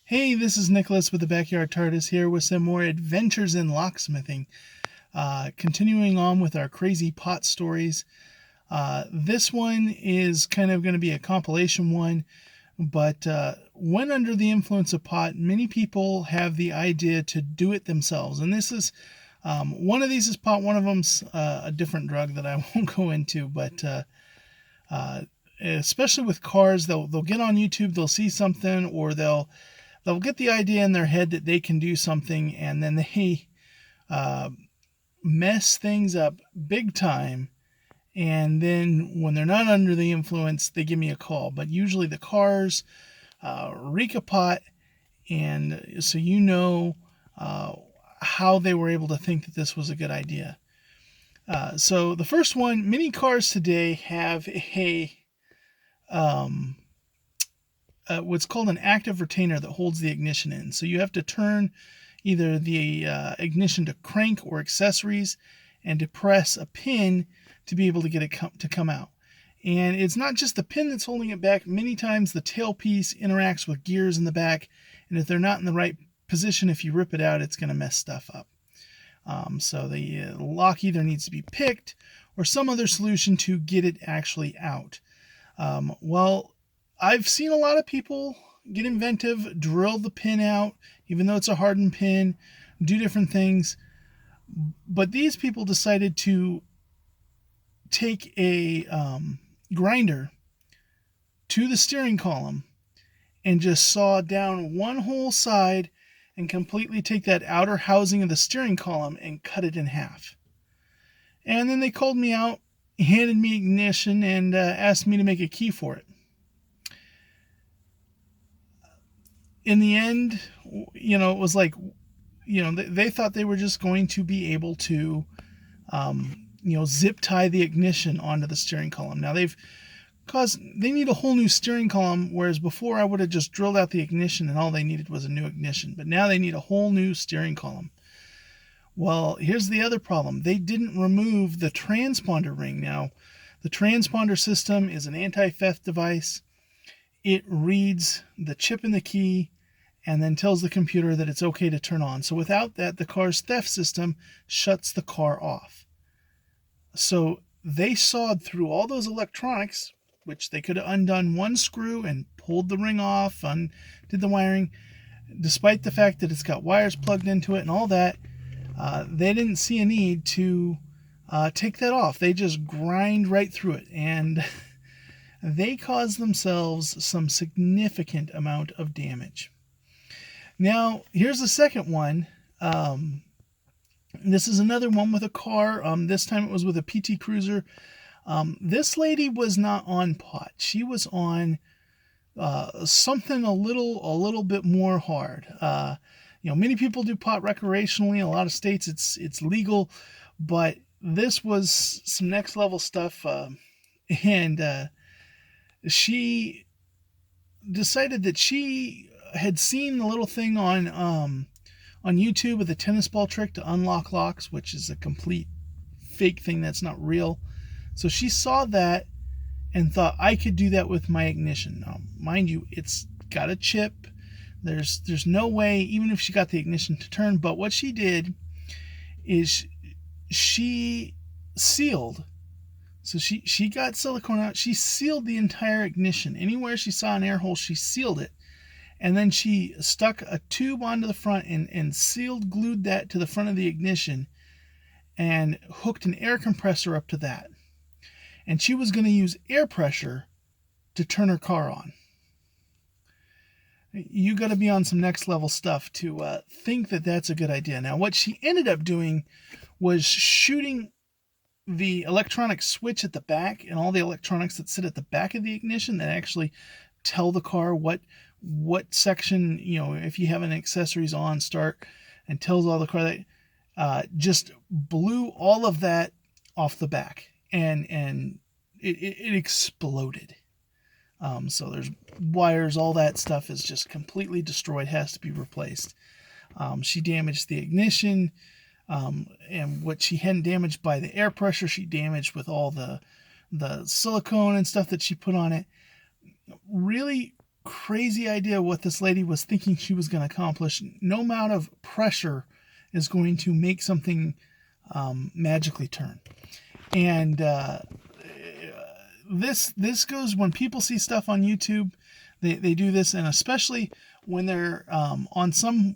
Hey, this is Nicholas with the Backyard TARDIS here with some more adventures in locksmithing. Continuing on with our crazy pot stories. This one is kind of going to be a compilation one, but when under the influence of pot, many people have the idea to do it themselves. And this is one of these is pot, one of them's a different drug that I won't go into, but especially with cars, they'll get on YouTube, they'll see something, or they'll get the idea in their head that they can do something, and then they mess things up big time. And then when they're not under the influence, they give me a call. But usually the cars reek a pot, and so how they were able to think that this was a good idea. So the first one, many cars today have what's called an active retainer that holds the ignition in. So you have to turn either the ignition to crank or accessories and depress a pin to be able to get it to come out. And it's not just the pin that's holding it back. Many times the tailpiece interacts with gears in the back, and if they're not in the right position, if you rip it out, it's going to mess stuff up. So the lock either needs to be picked or some other solution to get it actually out. Well, I've seen a lot of people get inventive, drill the pin out, even though it's a hardened pin, do different things. But these people decided to take a grinder to the steering column and just saw down one whole side and completely take that outer housing of the steering column and cut it in half. And then they called me out, handed me ignition, and asked me to make a key for it. In the end, it was like, they thought they were just going to be able to, zip tie the ignition onto the steering column. Now they need a whole new steering column, whereas before I would have just drilled out the ignition and all they needed was a new ignition. But now they need a whole new steering column. Well, here's the other problem. They didn't remove the transponder ring. Now, the transponder system is an anti-theft device. It reads the chip in the key and then tells the computer that it's okay to turn on. So without that, the car's theft system shuts the car off. So they sawed through all those electronics, which they could have undone one screw and pulled the ring off, undid the wiring. Despite the fact that it's got wires plugged into it and all that, they didn't see a need to take that off. They just grind right through it, and they caused themselves some significant amount of damage. Now, here's the second one. This is another one with a car. This time it was with a PT Cruiser. This lady was not on pot. She was on something a little bit more hard. Many people do pot recreationally. In a lot of states, it's legal, but this was some next level stuff. And she decided that she had seen the little thing on YouTube with a tennis ball trick to unlock locks, which is a complete fake thing that's not real. So she saw that and thought, I could do that with my ignition. Now, mind you, it's got a chip. There's no way, even if she got the ignition to turn. But what she did is she sealed. So she got silicone out. She sealed the entire ignition. Anywhere she saw an air hole, she sealed it. And then she stuck a tube onto the front and glued that to the front of the ignition and hooked an air compressor up to that. And she was going to use air pressure to turn her car on. You got to be on some next level stuff to think that that's a good idea. Now, what she ended up doing was shooting the electronic switch at the back and all the electronics that sit at the back of the ignition that actually tell the car what section, if you have an accessories on, start, and tells all the car that just blew all of that off the back, and it exploded. So there's wires, all that stuff is just completely destroyed, has to be replaced. She damaged the ignition, and what she hadn't damaged by the air pressure, she damaged with all the silicone and stuff that she put on it. Really crazy idea what this lady was thinking she was going to accomplish. No amount of pressure is going to make something magically turn. And this goes when people see stuff on YouTube. They do this, and especially when they're on some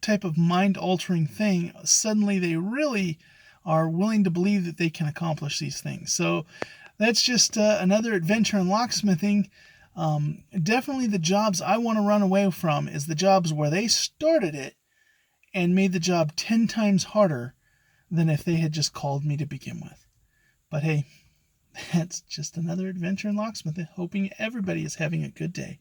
type of mind-altering thing, suddenly they really are willing to believe that they can accomplish these things. So that's just another adventure in locksmithing. Definitely the jobs I want to run away from is the jobs where they started it and made the job 10 times harder than if they had just called me to begin with. But hey, that's just another adventure in locksmithing, hoping everybody is having a good day.